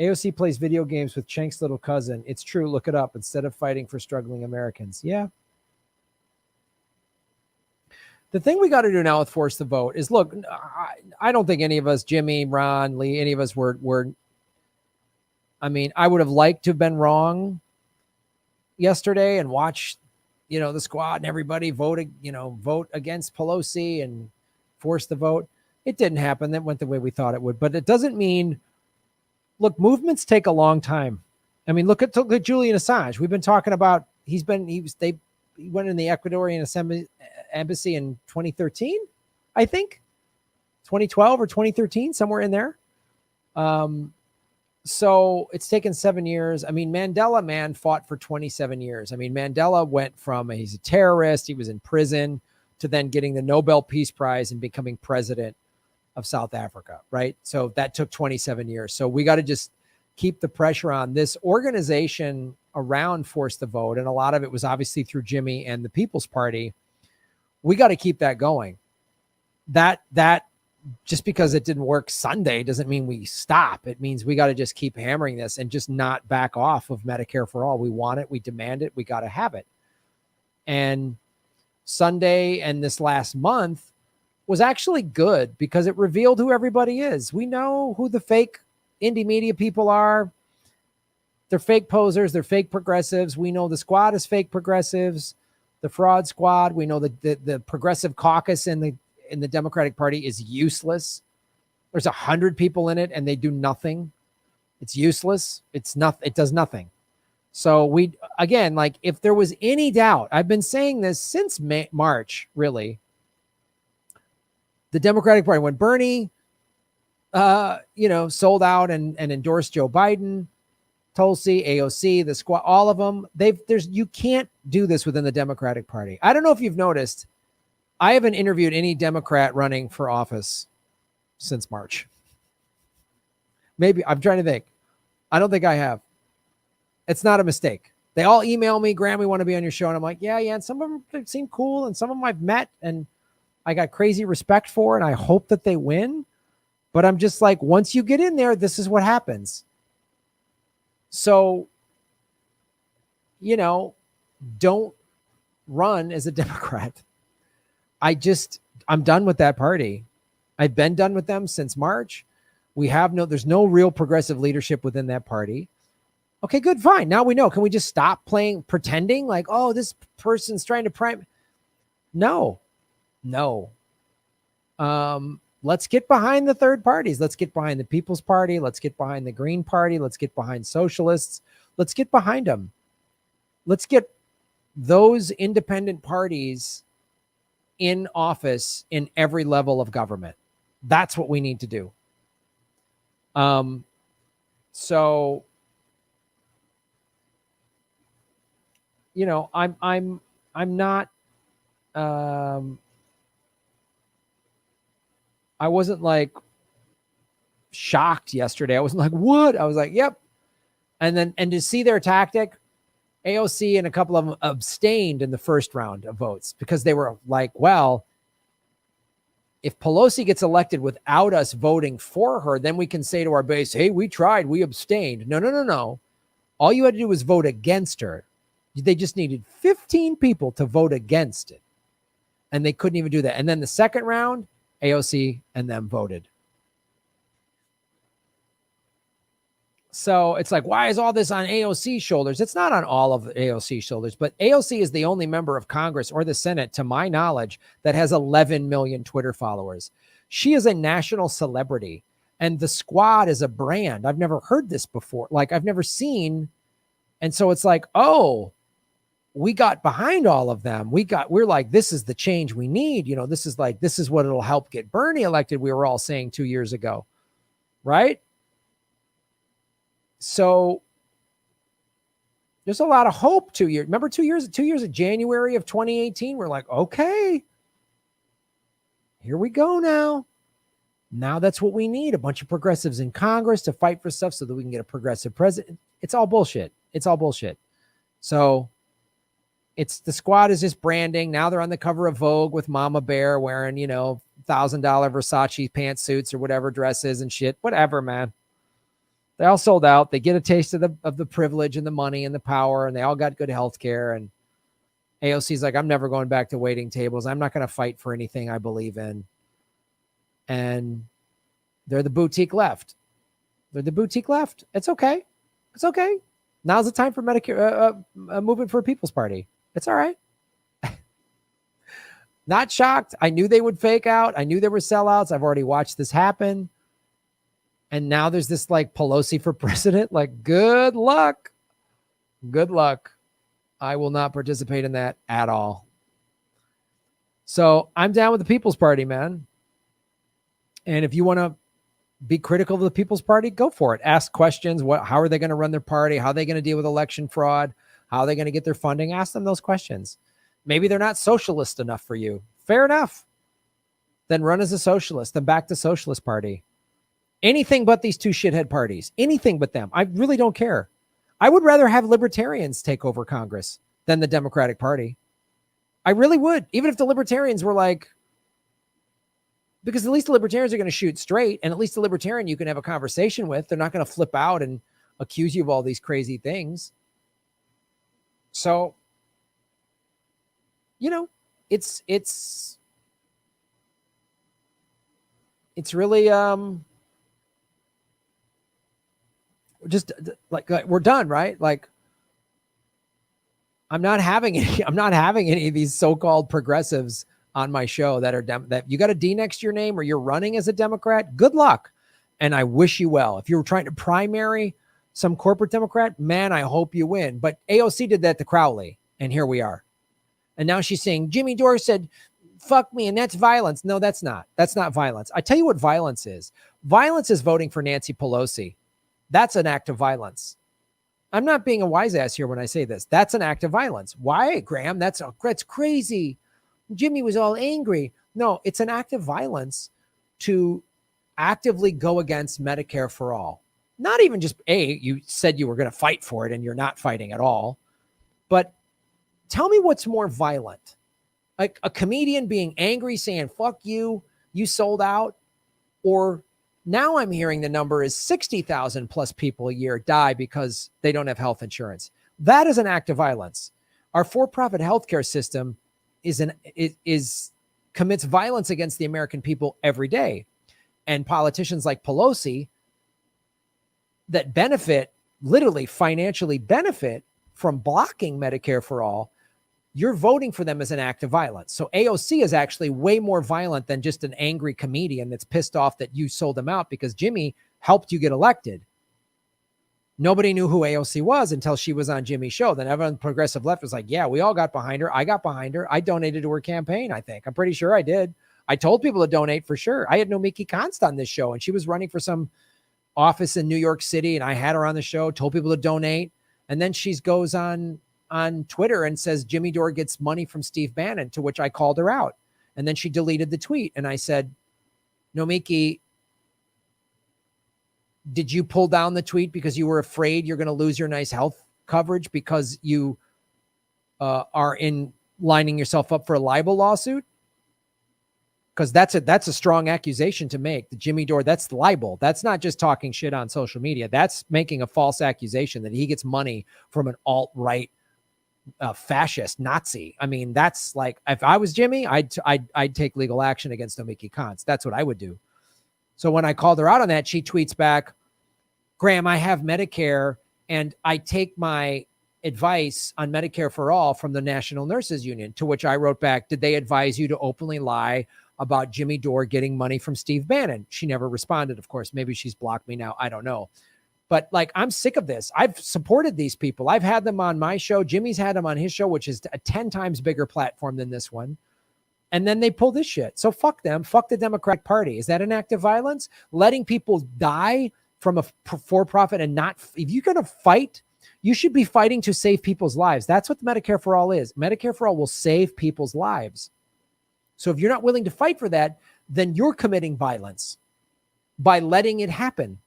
AOC plays video games with Chenk's little cousin. It's true. Look it up. Instead of fighting for struggling Americans. Yeah. The thing we got to do now with Force the Vote is, look, I don't think any of us, Jimmy, Ron, Lee, any of us were I mean, I would have liked to have been wrong yesterday and watch, the squad and everybody vote against Pelosi and force the vote. It didn't happen. That went the way we thought it would, but it doesn't mean, look, movements take a long time. I mean, look at Julian Assange. We've been talking about, he went in the Ecuadorian embassy in 2013, I think 2012 or 2013, somewhere in there. So it's taken 7 years. I mean, Mandela, man, fought for 27 years. I mean, Mandela went from he's a terrorist, he was in prison, to then getting the Nobel Peace Prize and becoming president of South Africa, right? So that took 27 years. So we got to just keep the pressure on this organization around Force the Vote. And a lot of it was obviously through Jimmy and the People's Party. We got to keep that going. That just because it didn't work Sunday doesn't mean we stop. It means we got to just keep hammering this and just not back off of Medicare for all. We want it. We demand it. We got to have it. And Sunday and this last month was actually good because it revealed who everybody is. We know who the fake indie media people are. They're fake posers. They're fake progressives. We know the squad is fake progressives, the fraud squad. We know the progressive caucus in the Democratic Party is useless. There's 100 people in it and they do nothing. It's useless. It does nothing. So again, like, if there was any doubt, I've been saying this since March, really. The Democratic Party, when Bernie, sold out and endorsed Joe Biden, Tulsi, AOC, the squad, all of them, you can't do this within the Democratic Party. I don't know if you've noticed, I haven't interviewed any Democrat running for office since March. Maybe, I'm trying to think. I don't think I have. It's not a mistake. They all email me, Graham, we want to be on your show. And I'm like, yeah. And some of them seem cool. And some of them I've met and I got crazy respect for, and I hope that they win. But I'm just like, once you get in there, this is what happens. So, don't run as a Democrat. I'm done with that party. I've been done with them since March. There's no real progressive leadership within that party. Okay, good, fine. Now we know. Can we just stop pretending like, oh, this person's trying to prime? No. Let's get behind the third parties. Let's get behind the People's Party. Let's get behind the Green Party. Let's get behind socialists. Let's get behind them. Let's get those independent parties in office in every level of government. That's what we need to do. So, I'm not, I wasn't like shocked yesterday. I wasn't like, what? I was like, yep. And to see their tactic, AOC and a couple of them abstained in the first round of votes because they were like, well, if Pelosi gets elected without us voting for her, then we can say to our base, hey, we tried, we abstained. No. All you had to do was vote against her. They just needed 15 people to vote against it. And they couldn't even do that. And then the second round, AOC and them voted. So it's like, why is all this on AOC's shoulders? It's not on all of AOC's shoulders, but AOC is the only member of Congress or the Senate, to my knowledge, that has 11 million Twitter followers. She is a national celebrity, and the squad is a brand. I've never heard this before. Like, I've never seen. And so it's like, oh, we got behind all of them. We're like, this is the change we need. This is what it'll help get Bernie elected. We were all saying 2 years ago, right? So there's a lot of hope. 2 years. Remember 2 years of January of 2018? We're like, okay, here we go now. Now that's what we need. A bunch of progressives in Congress to fight for stuff so that we can get a progressive president. It's all bullshit. So the squad is just branding. Now they're on the cover of Vogue with Mama Bear wearing, $1,000 Versace pantsuits or whatever dresses and shit. Whatever, man. They all sold out. They get a taste of the privilege and the money and the power, and they all got good health care. And AOC's like, I'm never going back to waiting tables. I'm not going to fight for anything I believe in. And they're the boutique left. They're the boutique left. It's okay. It's okay. Now's the time for Medicare, movement for a People's Party. It's all right. Not shocked. I knew they would fake out. I knew there were sellouts. I've already watched this happen. And now there's this like Pelosi for president. Like, good luck. Good luck. I will not participate in that at all. So I'm down with the People's Party, man. And if you want to be critical of the People's Party, go for it. Ask questions. How are they going to run their party? How are they going to deal with election fraud? How are they going to get their funding? Ask them those questions. Maybe they're not socialist enough for you. Fair enough. Then run as a socialist. Then back to Socialist Party. Anything but these two shithead parties. Anything but them. I really don't care. I would rather have libertarians take over Congress than the Democratic Party. I really would. Even if the libertarians were like, because at least the libertarians are going to shoot straight, and at least the libertarian you can have a conversation with. They're not going to flip out and accuse you of all these crazy things. So, you know, it's really just like we're done, right? Like I'm not having any of these so-called progressives on my show that are that you got a D next to your name or you're running as a Democrat. Good luck. And I wish you well. If you were trying to primary some corporate Democrat, man, I hope you win. But AOC did that to Crowley, and here we are. And now she's saying Jimmy Dore said, fuck me, and that's violence. No, that's not. That's not violence. I tell you what violence is. Violence is voting for Nancy Pelosi. That's an act of violence. I'm not being a wise ass here when I say this. That's an act of violence. Why, Graham? That's crazy. Jimmy was all angry. No, it's an act of violence to actively go against Medicare for all. Not even just, you said you were going to fight for it and you're not fighting at all. But tell me what's more violent. Like a comedian being angry, saying, fuck you, you sold out. Or now I'm hearing the number is 60,000 plus people a year die because they don't have health insurance. That is an act of violence. Our for-profit healthcare system commits violence against the American people every day. And politicians like Pelosi that benefit, literally financially benefit from blocking Medicare for all, you're voting for them as an act of violence. So AOC is actually way more violent than just an angry comedian that's pissed off that you sold them out because Jimmy helped you get elected. Nobody knew who AOC was until she was on Jimmy's show. Then everyone progressive left was like, yeah, we all got behind her. I got behind her. I donated to her campaign, I think. I'm pretty sure I did. I told people to donate for sure. I had Nomiki Konst on this show, and she was running for some office in New York City, and I had her on the show, told people to donate. And then she goes on Twitter and says Jimmy Dore gets money from Steve Bannon, to which I called her out. And then she deleted the tweet. And I said, Nomiki, did you pull down the tweet because you were afraid you're going to lose your nice health coverage because you are in lining yourself up for a libel lawsuit? Because that's a strong accusation to make. The Jimmy Dore, that's libel. That's not just talking shit on social media. That's making a false accusation that he gets money from an alt-right fascist Nazi. I mean, that's like, if I was Jimmy, I'd take legal action against Nomiki Konst. That's what I would do. So when I called her out on that, she tweets back, Graham, I have Medicare and I take my advice on Medicare for all from the National Nurses Union, to which I wrote back, did they advise you to openly lie about Jimmy Dore getting money from Steve Bannon? She never responded, of course. Maybe she's blocked me now. I don't know. But like, I'm sick of this. I've supported these people. I've had them on my show. Jimmy's had them on his show, which is a 10 times bigger platform than this one. And then they pull this shit. So fuck them. Fuck the Democratic Party. Is that an act of violence? Letting people die from a for-profit and not, if you're going to fight, you should be fighting to save people's lives. That's what Medicare for all is. Medicare for all will save people's lives. So if you're not willing to fight for that, then you're committing violence by letting it happen.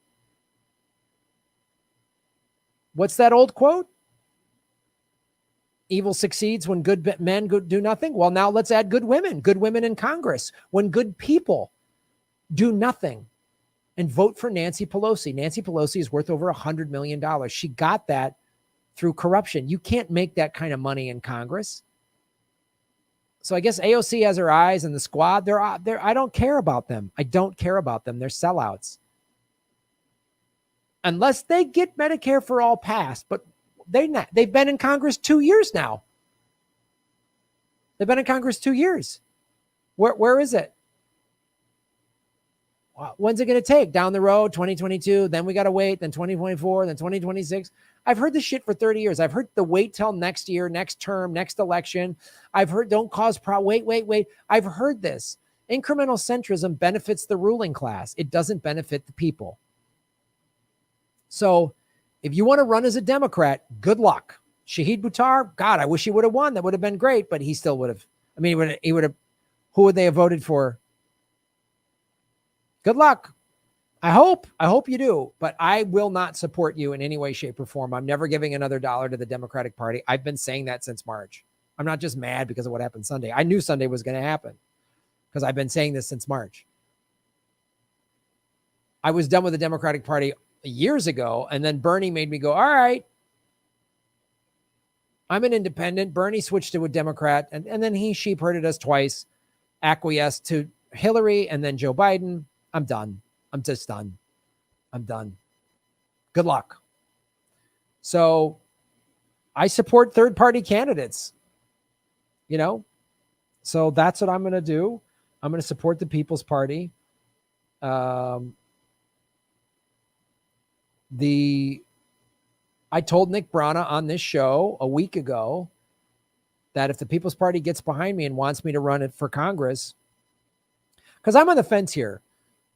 What's that old quote? Evil succeeds when good men do nothing. Well, now let's add good women in Congress. When good people do nothing, and vote for Nancy Pelosi. Nancy Pelosi is worth over $100 million. She got that through corruption. You can't make that kind of money in Congress. So I guess AOC has her eyes, and the squad, they're I don't care about them. I don't care about them. They're sellouts. Unless they get Medicare for all passed, but they've been in Congress 2 years now. They've been in Congress 2 years. Where is it? When's it going to take? Down the road, 2022, then we got to wait, then 2024, then 2026. I've heard this shit for 30 years. I've heard the wait till next year, next term, next election. I've heard don't cause wait. I've heard this. Incremental centrism benefits the ruling class. It doesn't benefit the people. So if you want to run as a Democrat, good luck. Shahid Buttar, God, I wish he would have won. That would have been great, but he still would have. I mean, he would have. Who would they have voted for? Good luck. I hope you do, but I will not support you in any way, shape, or form. I'm never giving another dollar to the Democratic Party. I've been saying that since March. I'm not just mad because of what happened Sunday. I knew Sunday was going to happen because I've been saying this since March. I was done with the Democratic Party years ago, and then Bernie made me go, all right, I'm an independent. Bernie switched to a Democrat, and then he sheep-herded us twice, acquiesced to Hillary and then Joe Biden. I'm done. I'm just done. I'm done. Good luck. So I support third-party candidates, you know? So that's what I'm going to do. I'm going to support the People's Party. I told Nick Brana on this show a week ago that if the People's Party gets behind me and wants me to run it for Congress, because I'm on the fence here.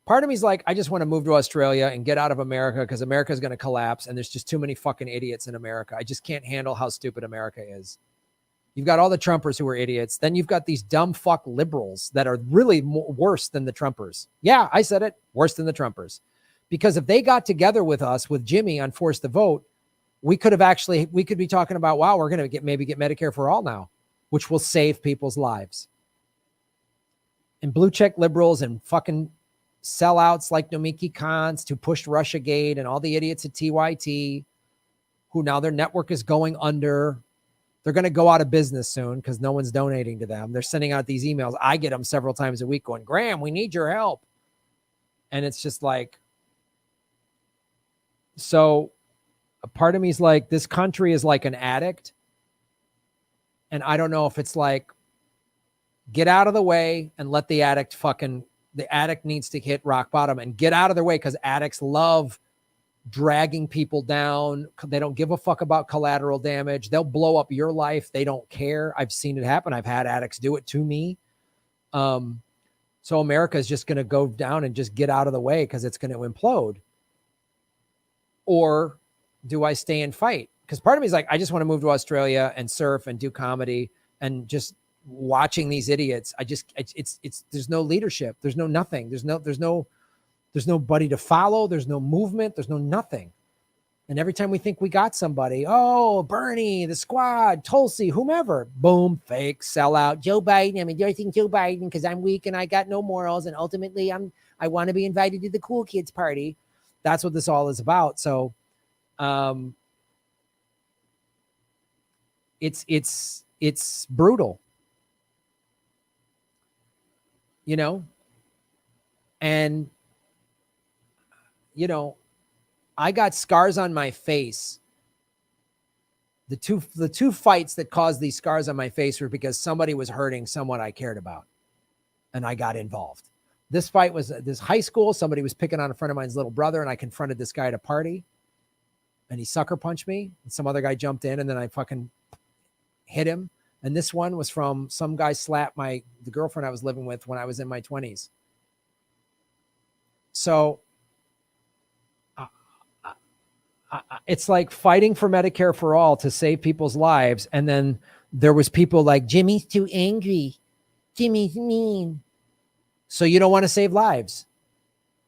Part of me is like, I just want to move to Australia and get out of America because America is going to collapse and there's just too many fucking idiots in America. I just can't handle how stupid America is. You've got all the Trumpers who are idiots. Then you've got these dumb fuck liberals that are really worse than the Trumpers. Yeah, I said it. Worse than the Trumpers. Because if they got together with us, with Jimmy on Force the Vote, we could be talking about, wow, we're going to maybe get Medicare for all now, which will save people's lives. And blue check liberals and fucking sellouts like Nomiki Konst, who pushed Russiagate, and all the idiots at TYT, who now their network is going under. They're going to go out of business soon because no one's donating to them. They're sending out these emails. I get them several times a week going, Graham, we need your help. And it's just like, so a part of me is like, this country is like an addict. And I don't know if it's like, get out of the way and let the addict needs to hit rock bottom and get out of their way, because addicts love dragging people down. They don't give a fuck about collateral damage. They'll blow up your life. They don't care. I've seen it happen. I've had addicts do it to me. So America is just going to go down and just get out of the way because it's going to implode. Or do I stay and fight? Because part of me is like, I just want to move to Australia and surf and do comedy and just watching these idiots. There's no leadership. There's no nothing. There's nobody to follow. There's no movement. There's no nothing. And every time we think we got somebody, oh, Bernie, the squad, Tulsi, whomever, boom, fake, sellout. Joe Biden, I'm endorsing Joe Biden because I'm weak and I got no morals. And ultimately I want to be invited to the cool kids party. That's what this all is about. So, it's brutal, you know, and, you know, I got scars on my face. The two fights that caused these scars on my face were because somebody was hurting someone I cared about, and I got involved. This fight was this high school. Somebody was picking on a friend of mine's little brother, and I confronted this guy at a party, and he sucker punched me, and some other guy jumped in, and then I fucking hit him. And this one was from some guy slapped the girlfriend I was living with when I was in my 20s. So it's like fighting for Medicare for all to save people's lives. And then there was people like, Jimmy's too angry. Jimmy's mean. So you don't want to save lives.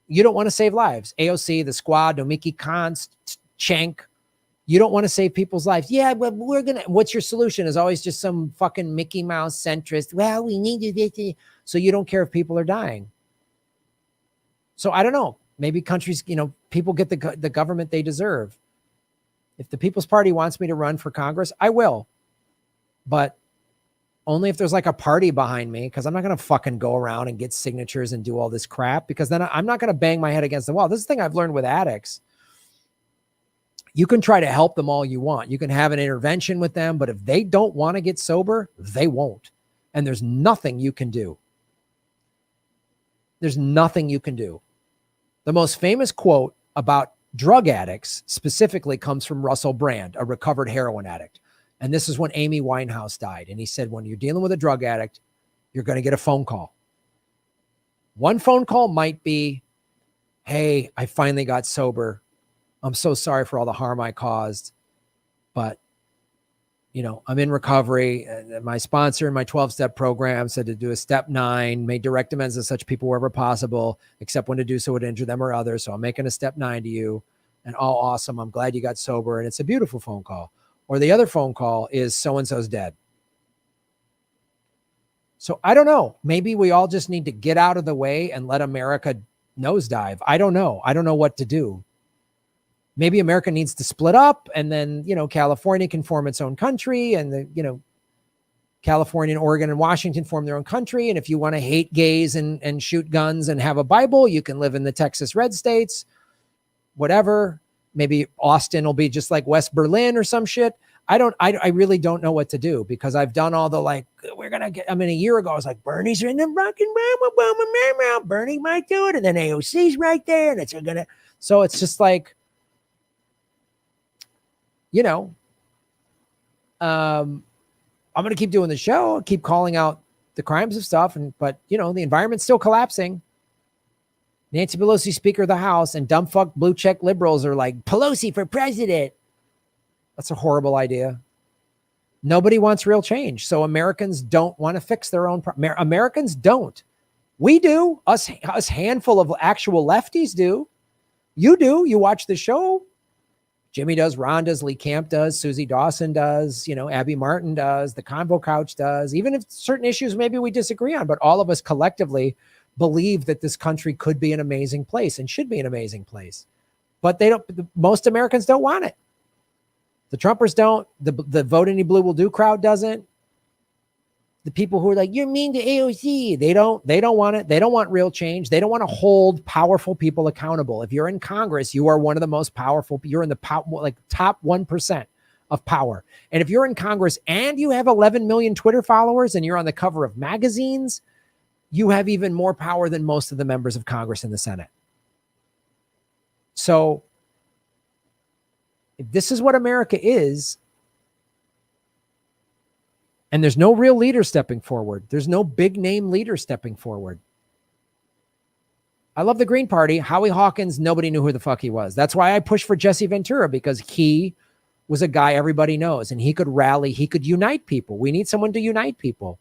You don't want to save lives. AOC, the squad, Nomiki Konst, Cenk. You don't want to save people's lives. Yeah, but what's your solution? Is always just some fucking Mickey Mouse centrist. Well, we need to do this. So you don't care if people are dying. So I don't know. Maybe countries, people get the government they deserve. If the People's Party wants me to run for Congress, I will. But only if there's like a party behind me, because I'm not going to fucking go around and get signatures and do all this crap, because then I'm not going to bang my head against the wall. This is the thing I've learned with addicts. You can try to help them all you want. You can have an intervention with them, but if they don't want to get sober, they won't. And there's nothing you can do. There's nothing you can do. The most famous quote about drug addicts specifically comes from Russell Brand, a recovered heroin addict. And this is when Amy Winehouse died. And he said, when you're dealing with a drug addict, you're going to get a phone call. One phone call might be, hey, I finally got sober. I'm so sorry for all the harm I caused. But, I'm in recovery. My sponsor in my 12-step program said to do a step 9, made direct amends to such people wherever possible, except when to do so would injure them or others. So I'm making a step 9 to you. And awesome. I'm glad you got sober. And it's a beautiful phone call. Or the other phone call is so-and-so's dead. So I don't know. Maybe we all just need to get out of the way and let America nosedive. I don't know. I don't know what to do. Maybe America needs to split up, and then, California can form its own country, and California and Oregon and Washington form their own country. And if you want to hate gays and shoot guns and have a Bible, you can live in the Texas red states, whatever. Maybe Austin will be just like West Berlin or some shit. I really don't know what to do, because I've done all the a year ago, I was like, Bernie's in the rock and Bernie might do it. And then AOC's right there. And so it's just like, I'm going to keep doing the show, keep calling out the crimes of stuff. But the environment's still collapsing. Nancy Pelosi, Speaker of the House, and dumb fuck blue check liberals are like, Pelosi for president. That's a horrible idea. Nobody wants real change. So Americans don't want to fix their own. Americans don't. We do. Us handful of actual lefties do. You do. You watch the show. Jimmy does, Ron does, Lee Camp does, Susie Dawson does, Abby Martin does, the Convo Couch does, even if certain issues maybe we disagree on, but all of us collectively believe that this country could be an amazing place and should be an amazing place. But most Americans don't want it. The Trumpers don't, the Vote Any Blue Will Do crowd doesn't. The people who are like, you're mean to AOC, they don't want it. They don't want real change. They don't want to hold powerful people accountable. If you're in Congress, you are one of the most powerful. You're in the top 1% of power. And if you're in Congress and you have 11 million Twitter followers and you're on the cover of magazines, you have even more power than most of the members of Congress in the Senate. So if this is what America is, and there's no real leader stepping forward, there's no big name leader stepping forward. I love the Green Party. Howie Hawkins, nobody knew who the fuck he was. That's why I pushed for Jesse Ventura, because he was a guy everybody knows, and he could rally, he could unite people. We need someone to unite people.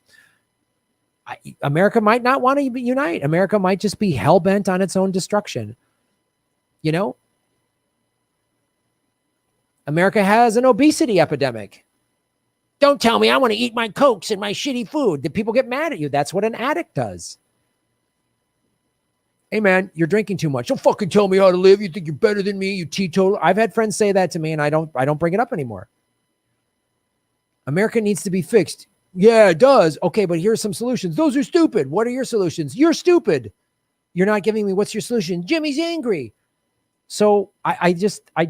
America might not want to unite. America might just be hell-bent on its own destruction. America has an obesity epidemic. Don't tell me I want to eat my Cokes and my shitty food. The people get mad at you. That's what an addict does. Hey man, you're drinking too much. Don't fucking tell me how to live. You think you're better than me, you teetotal. I've had friends say that to me, and I don't bring it up anymore. America needs to be fixed. Yeah, it does. Okay, but here's some solutions. Those are stupid. What are your solutions? You're stupid. You're not giving me what's your solution. Jimmy's angry. So I just I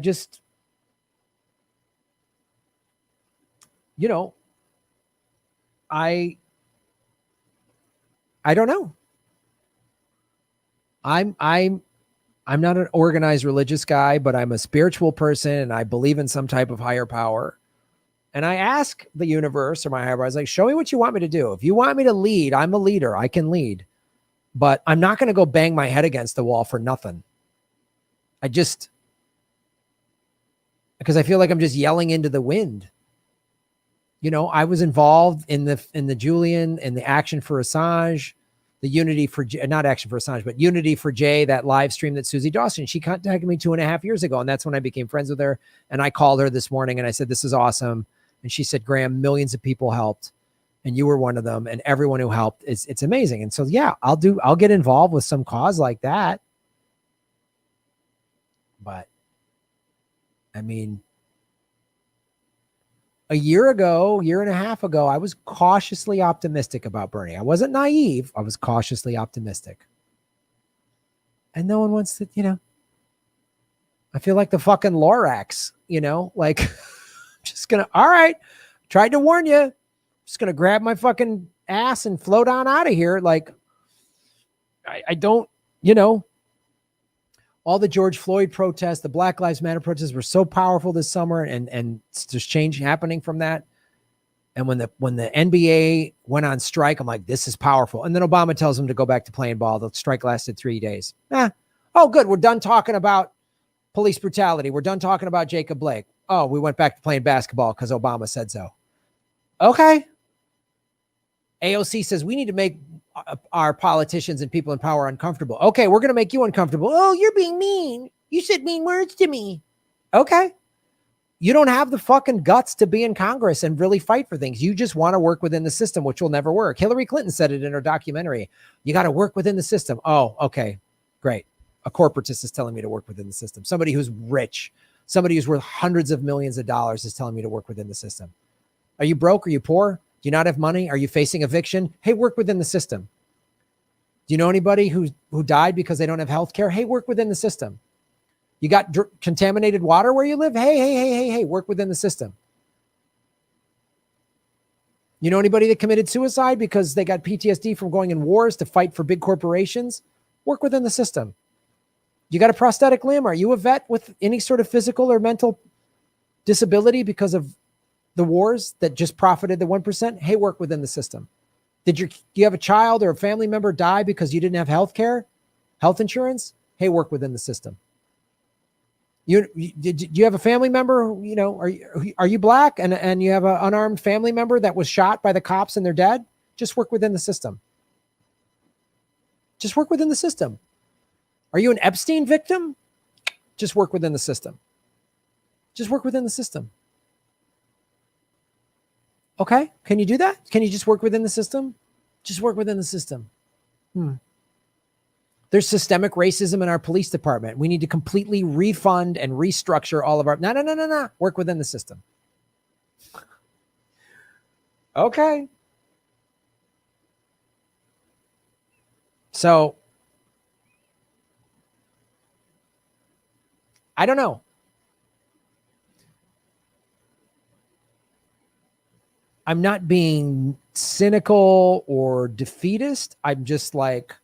don't know. I'm not an organized religious guy, but I'm a spiritual person, and I believe in some type of higher power. And I ask the universe or my higher power, I was like, show me what you want me to do. If you want me to lead, I'm a leader. I can lead, but I'm not going to go bang my head against the wall for nothing. Because I feel like I'm just yelling into the wind. I was involved in the Julian and the Action for Assange, the Unity for, not Action for Assange, but Unity for Jay, that live stream that Susie Dawson, she contacted me 2.5 years ago. And that's when I became friends with her. And I called her this morning and I said, this is awesome. And she said, Graham, millions of people helped, and you were one of them. And everyone who helped, it's amazing. And so, yeah, I'll get involved with some cause like that. But I mean, a year and a half ago, I was cautiously optimistic about Bernie. I wasn't naive. I was cautiously optimistic. And no one wants to, I feel like the fucking Lorax, like just gonna, all right, tried to warn you. Just gonna grab my fucking ass and float on out of here. Like, I don't, all the George Floyd protests, the Black Lives Matter protests were so powerful this summer, and there's change happening from that. And when the NBA went on strike, I'm like, this is powerful. And then Obama tells them to go back to playing ball. The strike lasted 3 days. Oh, good. We're done talking about police brutality. We're done talking about Jacob Blake. Oh, we went back to playing basketball because Obama said so. Okay. AOC says we need to make our politicians and people in power uncomfortable. Okay, we're going to make you uncomfortable. Oh, you're being mean. You said mean words to me. Okay. You don't have the fucking guts to be in Congress and really fight for things. You just want to work within the system, which will never work. Hillary Clinton said it in her documentary. You got to work within the system. Oh, okay, great. A corporatist is telling me to work within the system. Somebody who's rich, somebody who's worth hundreds of millions of dollars is telling me to work within the system. Are you broke? Are you poor? Do you not have money? Are you facing eviction? Hey, work within the system. Do you know anybody who died because they don't have health care? Hey, work within the system. You got contaminated water where you live? Hey, work within the system. You know anybody that committed suicide because they got PTSD from going in wars to fight for big corporations? Work within the system. You got a prosthetic limb? Are you a vet with any sort of physical or mental disability because of the wars that just profited the 1%? Hey, work within the system. Do you have a child or a family member die because you didn't have health care, health insurance? Hey, work within the system. Do you have a family member, are you black and you have an unarmed family member that was shot by the cops and they're dead? Just work within the system. Just work within the system. Are you an Epstein victim? Just work within the system. Just work within the system. Okay. Can you do that? Can you just work within the system? Just work within the system. There's systemic racism in our police department. We need to completely refund and restructure all of our... No. Work within the system. Okay. So, I don't know. I'm not being cynical or defeatist. I'm just like...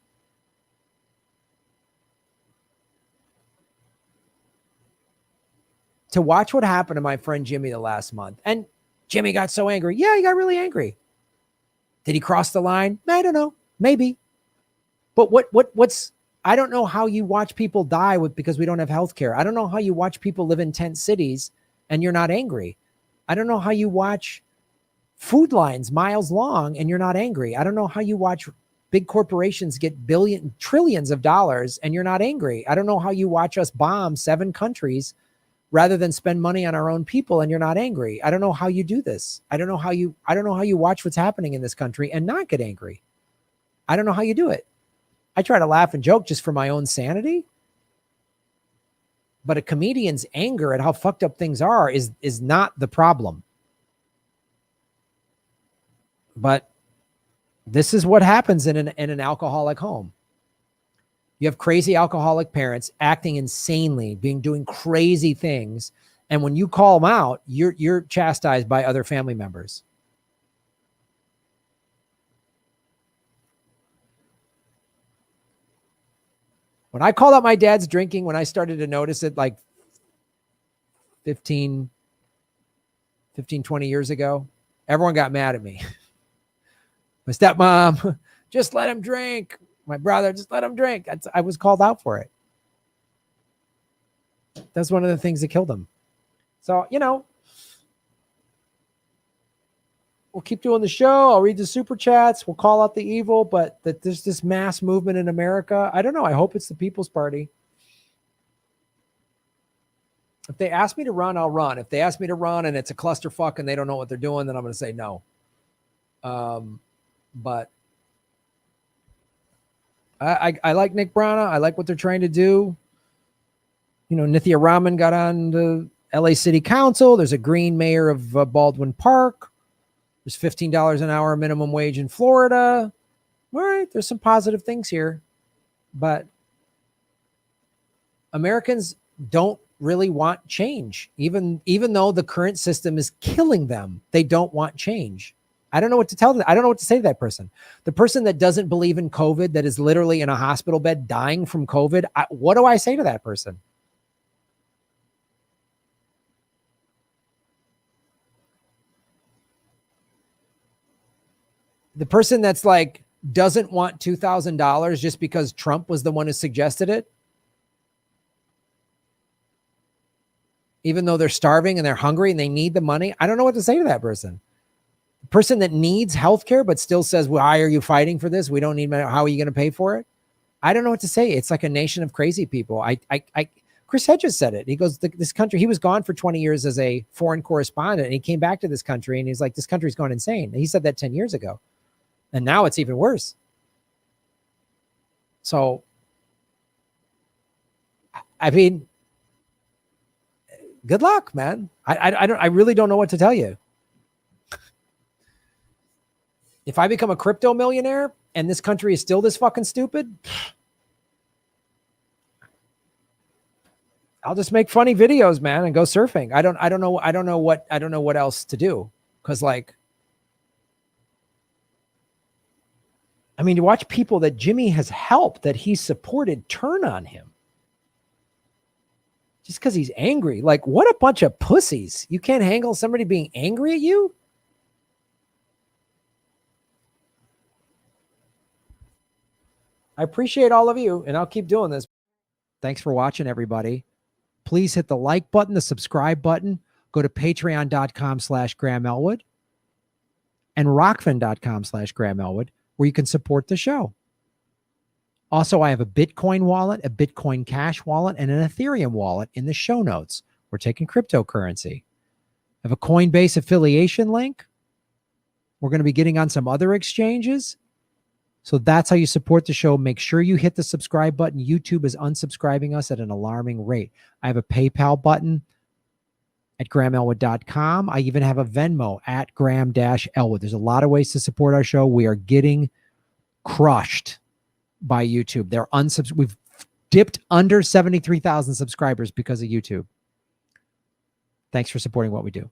to watch what happened to my friend Jimmy the last month. And Jimmy got so angry. Yeah, he got really angry. Did he cross the line? I don't know. Maybe. But what's, I don't know how you watch people die because we don't have healthcare. I don't know how you watch people live in tent cities and you're not angry. I don't know how you watch food lines miles long and you're not angry. I don't know how you watch big corporations get trillions of dollars and you're not angry. I don't know how you watch us bomb 7 countries rather than spend money on our own people and you're not angry. I don't know how you do this. I don't know how you watch what's happening in this country and not get angry. I don't know how you do it. I try to laugh and joke just for my own sanity. But a comedian's anger at how fucked up things are is not the problem. But this is what happens in an alcoholic home. You have crazy alcoholic parents acting insanely, doing crazy things. And when you call them out, you're chastised by other family members. When I called out my dad's drinking, when I started to notice it like 15, 20 years ago, everyone got mad at me. My stepmom, just let him drink. My brother, just let him drink. I was called out for it. That's one of the things that killed him. So, we'll keep doing the show. I'll read the super chats. We'll call out the evil, but that there's this mass movement in America. I don't know. I hope it's the People's Party. If they ask me to run, I'll run. If they ask me to run and it's a clusterfuck and they don't know what they're doing, then I'm going to say no. But I like Nick Brana. I like what they're trying to do. Nithya Raman got on the LA City Council. There's a green mayor of Baldwin Park. There's $15 an hour minimum wage in Florida. All right, there's some positive things here. But Americans don't really want change. Even though the current system is killing them, they don't want change. I don't know what to tell them. I don't know what to say to that person. The person that doesn't believe in COVID, that is literally in a hospital bed dying from COVID, what do I say to that person? The person that's like, doesn't want $2,000 just because Trump was the one who suggested it, even though they're starving and they're hungry and they need the money. I don't know what to say to that person. The person that needs healthcare but still says, why are you fighting for this? We don't need money. How are you going to pay for it? I don't know what to say. It's like a nation of crazy people. Chris Hedges said it. He goes, this country, he was gone for 20 years as a foreign correspondent, and he came back to this country and he's like, this country's gone insane. And he said that 10 years ago. And now it's even worse. So, I mean, good luck, man. I really don't know what to tell you. If I become a crypto millionaire and this country is still this fucking stupid, I'll just make funny videos, man, and go surfing. I don't know what else to do. Cause you watch people that Jimmy has helped, that he's supported, turn on him. Just because he's angry. Like, what a bunch of pussies. You can't handle somebody being angry at you? I appreciate all of you, and I'll keep doing this. Thanks for watching, everybody. Please hit the like button, the subscribe button. Go to patreon.com/Graham Elwood and rockfin.com/Graham Elwood, where you can support the show. Also, I have a Bitcoin wallet, a Bitcoin Cash wallet, and an Ethereum wallet in the show notes. We're taking cryptocurrency. I have a Coinbase affiliation link. We're going to be getting on some other exchanges. So that's how you support the show. Make sure you hit the subscribe button. YouTube is unsubscribing us at an alarming rate. I have a PayPal button at GrahamElwood.com. I even have a Venmo at Graham-Elwood. There's a lot of ways to support our show. We are getting crushed by YouTube. We've dipped under 73,000 subscribers because of YouTube. Thanks for supporting what we do.